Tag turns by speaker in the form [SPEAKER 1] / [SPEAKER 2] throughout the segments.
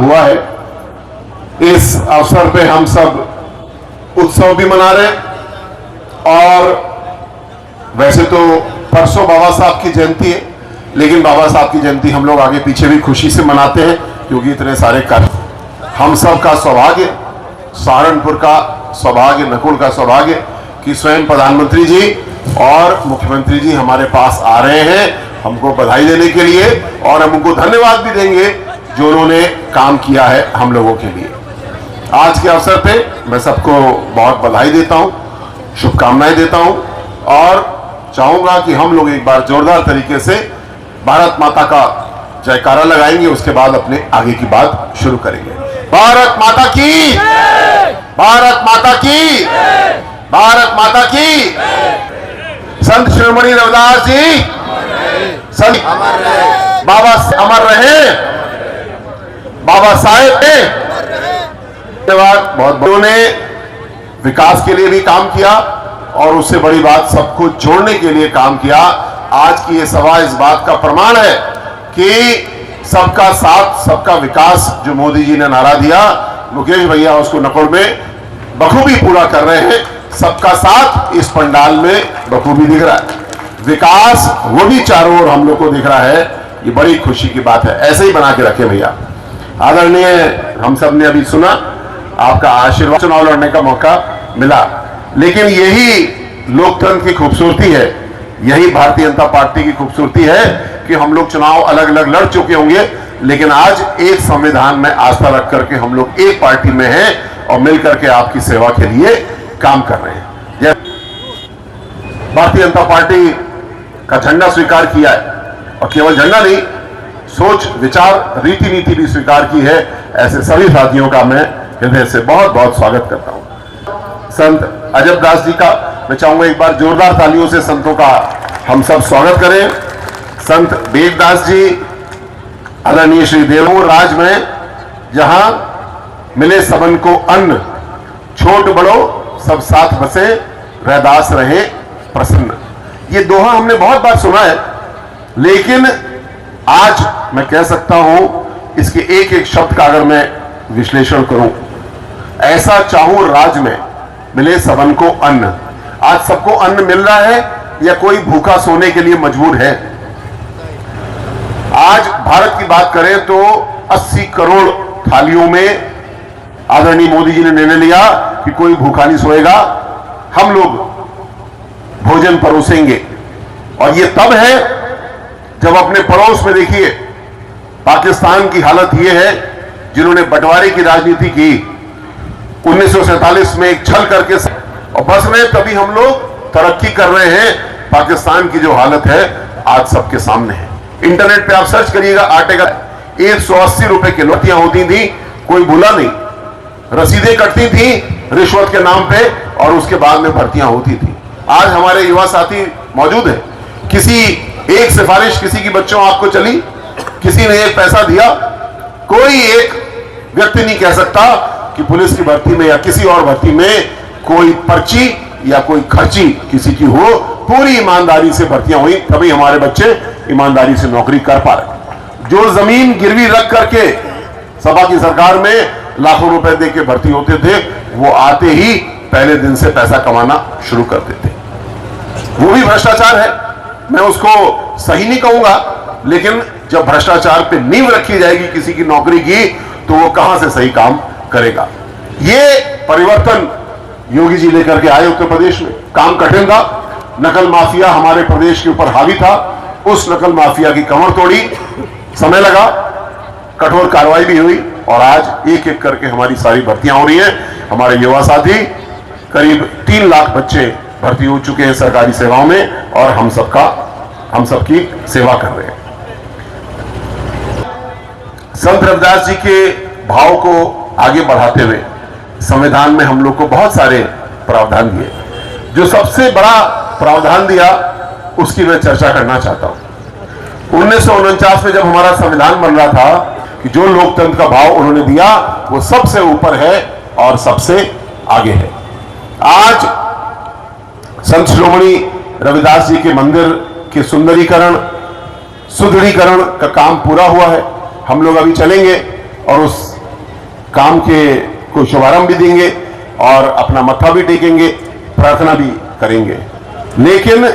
[SPEAKER 1] हुआ है। इस अवसर पे हम सब उत्सव भी मना रहे हैं और वैसे तो परसों बाबा साहब की जयंती है, लेकिन बाबा साहब की जयंती हम लोग आगे पीछे भी खुशी से मनाते हैं क्योंकि इतने सारे कार्य। हम सब का सौभाग्य, सहारनपुर का सौभाग्य, नकुल का सौभाग्य कि स्वयं प्रधानमंत्री जी और मुख्यमंत्री जी हमारे पास आ रहे हैं हमको बधाई देने के लिए, और हम उनको धन्यवाद भी देंगे जो उन्होंने काम किया है हम लोगों के लिए। आज के अवसर पे मैं सबको बहुत बधाई देता हूं, शुभकामनाएं देता हूं और चाहूंगा कि हम लोग एक बार जोरदार तरीके से भारत माता का जयकारा लगाएंगे, उसके बाद अपने आगे की बात शुरू करेंगे। भारत माता की, भारत माता की, भारत माता की। संत शिरोमणि रविदास जी, संत बाबा अमर रहे, बाबा साहेब ने बहुत उन्होंने विकास के लिए भी काम किया और उससे बड़ी बात सबको जोड़ने के लिए काम किया। आज की ये सभा इस बात का प्रमाण है कि सबका साथ सबका विकास जो मोदी जी ने नारा दिया, मुकेश भैया उसको नकुल में बखूबी पूरा कर रहे हैं। सबका साथ इस पंडाल में बखूबी दिख रहा है, विकास वो भी चारों ओर हम लोग को दिख रहा है। ये बड़ी खुशी की बात है, ऐसे ही बना के रखे भैया। आदरणीय, हम सब ने अभी सुना आपका आशीर्वाद, चुनाव लड़ने का मौका मिला, लेकिन यही लोकतंत्र की खूबसूरती है, यही भारतीय जनता पार्टी की खूबसूरती है कि हम लोग चुनाव अलग अलग लड़ चुके होंगे, लेकिन आज एक संविधान में आस्था रख करके हम लोग एक पार्टी में हैं और मिलकर के आपकी सेवा के लिए काम कर रहे हैं। भारतीय जनता पार्टी का झंडा स्वीकार किया है और केवल झंडा नहीं, सोच विचार रीति नीति भी स्वीकार की है। ऐसे सभी साथियों का मैं हृदय से बहुत बहुत स्वागत करता हूं। संत अजब दास जी का मैं चाहूंगा एक बार जोरदार तालियों से संतों का हम सब स्वागत करें। संत बेगदास जी, आदरणीय श्री देवो राज में जहां मिले सबन को अन्न, छोट बड़ो सब साथ बसे, रैदास रहे प्रसन्न। ये दोहा हमने बहुत बार सुना है, लेकिन आज मैं कह सकता हूं इसके एक एक शब्द का अगर मैं विश्लेषण करूं, ऐसा चाहूं राज में मिले सबन को अन्न। आज सबको अन्न मिल रहा है या कोई भूखा सोने के लिए मजबूर है? आज भारत की बात करें तो 80 करोड़ थालियों में आदरणीय मोदी जी ने निर्णय लिया कि कोई भूखा नहीं सोएगा, हम लोग भोजन परोसेंगे। और ये तब है जब अपने पड़ोस में देखिए पाकिस्तान की हालत ये है, जिन्होंने बंटवारे की राजनीति की 1947 में एक छल करके और बस में, तभी हम लोग तरक्की कर रहे हैं। पाकिस्तान की जो हालत है आज सबके सामने है। इंटरनेट पे आप सर्च करिएगा, आटे का 180 रुपए किलो होती थी, कोई भूला नहीं। रसीदें कटती थी रिश्वत के नाम पे और उसके बाद में भर्तियां होती थी। आज हमारे युवा साथी मौजूद है, किसी एक सिफारिश किसी की बच्चों आपको चली, किसी ने एक पैसा दिया, कोई एक व्यक्ति नहीं कह सकता कि पुलिस की भर्ती में या किसी और भर्ती में कोई पर्ची या कोई खर्ची किसी की हो। पूरी ईमानदारी से भर्तियां हुई, तभी हमारे बच्चे ईमानदारी से नौकरी कर पा रहे। जो जमीन गिरवी रख करके सपा की सरकार में लाखों रुपए दे के भर्ती होते थे, वो आते ही पहले दिन से पैसा कमाना शुरू करते थे। वो भी भ्रष्टाचार है, मैं उसको सही नहीं कहूंगा, लेकिन जब भ्रष्टाचार पे नींव रखी जाएगी किसी की नौकरी की, तो वो कहां से सही काम करेगा। ये परिवर्तन योगी जी लेकर के आए उत्तर प्रदेश में। काम कठिन था, नकल माफिया हमारे प्रदेश के ऊपर हावी था, उस नकल माफिया की कमर तोड़ी, समय लगा, कठोर कार्रवाई भी हुई और आज एक एक करके हमारी सारी भर्तियां हो रही हैं। हमारे युवा साथी करीब 3 लाख बच्चे भर्ती हो चुके हैं सरकारी सेवाओं में और हम सबकी सेवा कर रहे हैं। संत रविदास जी के भाव को आगे बढ़ाते हुए संविधान में हम लोग को बहुत सारे प्रावधान दिए। जो सबसे बड़ा प्रावधान दिया उसकी मैं चर्चा करना चाहता हूं। 1949 में जब हमारा संविधान बन रहा था कि जो लोकतंत्र का भाव उन्होंने दिया वो सबसे ऊपर है और सबसे आगे है। आज संत शिरोमणि रविदास जी के मंदिर के सुंदरीकरण, सुदृढ़ीकरण का काम पूरा हुआ है। हम लोग अभी चलेंगे और उस काम के को शुभारंभ भी देंगे और अपना मत्था भी टेकेंगे, प्रार्थना भी करेंगे। लेकिन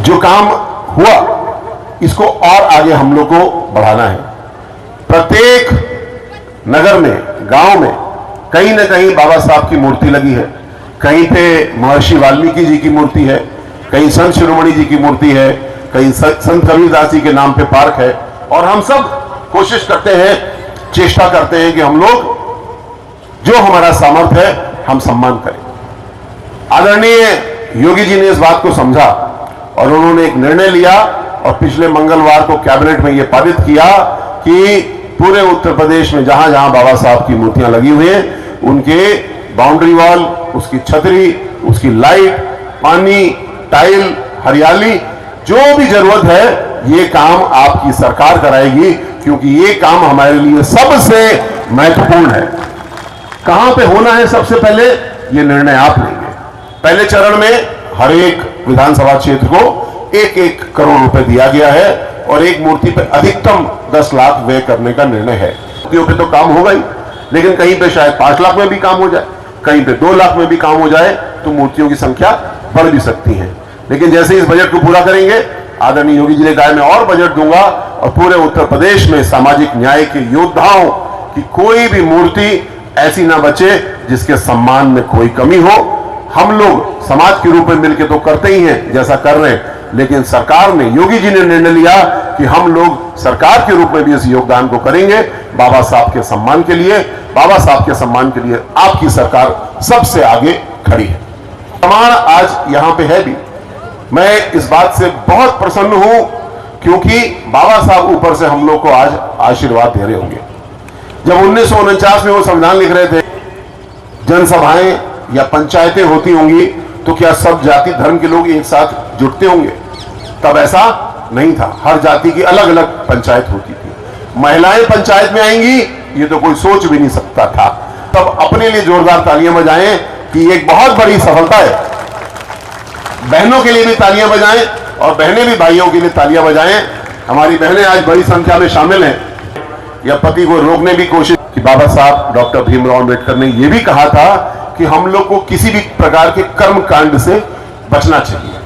[SPEAKER 1] जो काम हुआ इसको और आगे हम लोग को बढ़ाना है। प्रत्येक नगर में, गांव में कहीं ना कहीं बाबा साहब की मूर्ति लगी है, कहीं पे महर्षि वाल्मीकि जी की मूर्ति है, कहीं संत शिरोमणि जी की मूर्ति है, कहीं संत कबीरदास जी के नाम पे पार्क है। और हम सब कोशिश करते हैं, चेष्टा करते हैं कि हम लोग जो हमारा सामर्थ्य है हम सम्मान करें। आदरणीय योगी जी ने इस बात को समझा और उन्होंने एक निर्णय लिया और पिछले मंगलवार को कैबिनेट में यह पारित किया कि पूरे उत्तर प्रदेश में जहां जहां बाबा साहब की मूर्तियां लगी हुई हैं उनके बाउंड्री वॉल, उसकी छतरी, उसकी लाइट, पानी, टाइल, हरियाली, जो भी जरूरत है ये काम आपकी सरकार कराएगी, क्योंकि ये काम हमारे लिए सबसे महत्वपूर्ण है। कहां पे होना है सबसे पहले ये निर्णय आप लेंगे। पहले चरण में हर एक विधानसभा क्षेत्र को 1-1 करोड़ रुपए दिया गया है और एक मूर्ति पे अधिकतम 10 लाख व्यय करने का निर्णय है। मूर्तियों पे तो काम होगा ही, लेकिन कहीं पे शायद 5 लाख में भी काम हो जाए, कहीं पे 2 लाख में भी काम हो जाए, तो मूर्तियों की संख्या बढ़ भी सकती है। लेकिन जैसे इस बजट को पूरा करेंगे, आदरणीय योगी जी ने कहा मैं और बजट दूंगा और पूरे उत्तर प्रदेश में सामाजिक न्याय के योद्धाओं की कोई भी मूर्ति ऐसी ना बचे जिसके सम्मान में कोई कमी हो। हम लोग समाज के रूप में मिलकर तो करते ही हैं जैसा कर रहे हैं, लेकिन सरकार ने, योगी जी ने निर्णय लिया कि हम लोग सरकार के रूप में भी इस योगदान को करेंगे बाबा साहब के सम्मान के लिए। बाबा साहब के सम्मान के लिए आपकी सरकार सबसे आगे खड़ी है। प्रमाण आज यहां पे है भी। मैं इस बात से बहुत प्रसन्न हूं क्योंकि बाबा साहब ऊपर से हम लोग को आज आशीर्वाद दे रहे होंगे। जब 1949 में वो संविधान लिख रहे थे, जनसभाएं या पंचायतें होती होंगी तो क्या सब जाति धर्म के लोग एक साथ जुटते होंगे? तब ऐसा नहीं था, हर जाति की अलग अलग पंचायत होती थी। महिलाएं पंचायत में आएंगी ये तो कोई सोच भी नहीं सकता था। तब अपने लिए जोरदार तालियां बजाएं कि एक बहुत बड़ी सफलता है। बहनों के लिए भी तालियां बजाएं और बहनें भी भाइयों के लिए तालियां बजाएं। हमारी बहनें आज बड़ी संख्या में शामिल हैं। या पति को रोकने भी कोशिश कि बाबा साहब डॉक्टर भीमराव अम्बेडकर ने यह भी कहा था कि हम लोग को किसी भी प्रकार के कर्म कांड से बचना चाहिए।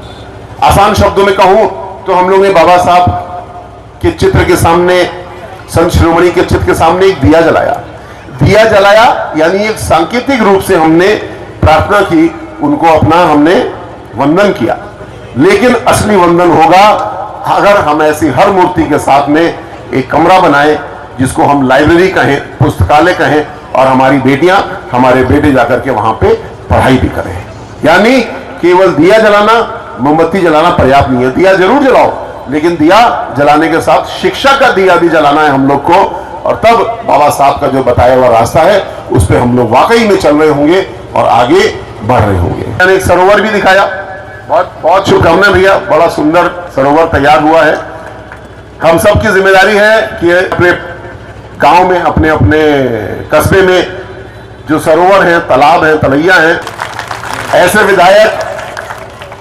[SPEAKER 1] आसान शब्दों में कहूं तो हम लोग ने बाबा साहब के चित्र के सामने, संत शिरोमणि के चित्र के सामने एक दिया जलाया। दिया जलाया यानी एक सांकेतिक रूप से हमने प्रार्थना की, उनको अपना हमने वंदन किया। लेकिन असली वंदन होगा अगर हम ऐसी हर मूर्ति के साथ में एक कमरा बनाए जिसको हम लाइब्रेरी कहें, पुस्तकालय कहें, और हमारी बेटियां, हमारे बेटे जाकर के वहां पे पढ़ाई भी करें। यानी केवल दिया जलाना, मोमबत्ती जलाना पर्याप्त नहीं है। दिया जरूर जलाओ, लेकिन दिया जलाने के साथ शिक्षा का दिया भी जलाना है हम लोग को, और तब बाबा साहब का जो बताया हुआ रास्ता है उस पर हम लोग वाकई में चल रहे होंगे और आगे बढ़ रहे होंगे। मैंने एक सरोवर भी दिखाया, बहुत बहुत शुभकामनाएं भैया, बड़ा सुंदर सरोवर तैयार हुआ है। हम सबकी जिम्मेदारी है कि अपने गांव में, अपने अपने कस्बे में जो सरोवर हैं, तालाब हैं, तलैया हैं, ऐसे विधायक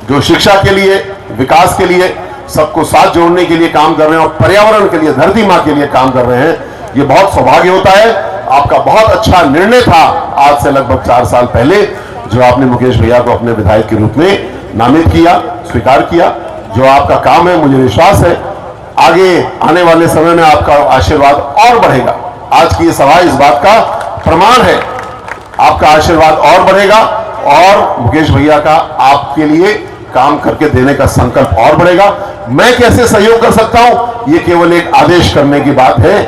[SPEAKER 1] जो शिक्षा के लिए, विकास के लिए, सबको साथ जोड़ने के लिए काम कर रहे हैं और पर्यावरण के लिए, धरती मां के लिए काम कर रहे हैं, ये बहुत सौभाग्य होता है। आपका बहुत अच्छा निर्णय था आज से लगभग 4 साल पहले, जो आपने मुकेश भैया को अपने विधायक के रूप में नामित किया, स्वीकार किया। जो आपका काम है, मुझे विश्वास है आगे आने वाले समय में आपका आशीर्वाद और बढ़ेगा। आज की ये सभा इस बात का प्रमाण है। आपका आशीर्वाद और बढ़ेगा और मुकेश भैया का आपके लिए काम करके देने का संकल्प और बढ़ेगा। मैं कैसे सहयोग कर सकता हूं, ये केवल एक आदेश करने की बात है,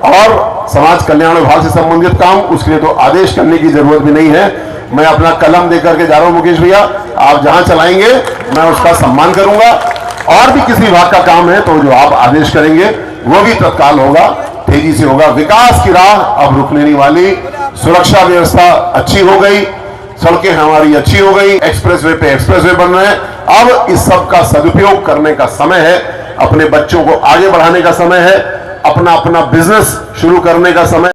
[SPEAKER 1] और समाज कल्याण विभाग से संबंधित काम, उसके लिए तो आदेश करने की जरूरत भी नहीं है। मैं अपना कलम देकर के जा रहा हूं मुकेश भैया, आप जहां चलाएंगे मैं उसका सम्मान करूंगा। और भी किसी विभाग का काम है तो जो आप आदेश करेंगे वो भी तत्काल होगा, तेजी से होगा। विकास की राह अब रुकने नहीं वाली। सुरक्षा व्यवस्था अच्छी हो गई, सड़कें हमारी अच्छी हो गई, एक्सप्रेसवे पे एक्सप्रेसवे बन रहे हैं। अब इस सब का सदुपयोग करने का समय है, अपने बच्चों को आगे बढ़ाने का समय है, अपना अपना बिजनेस शुरू करने का समय।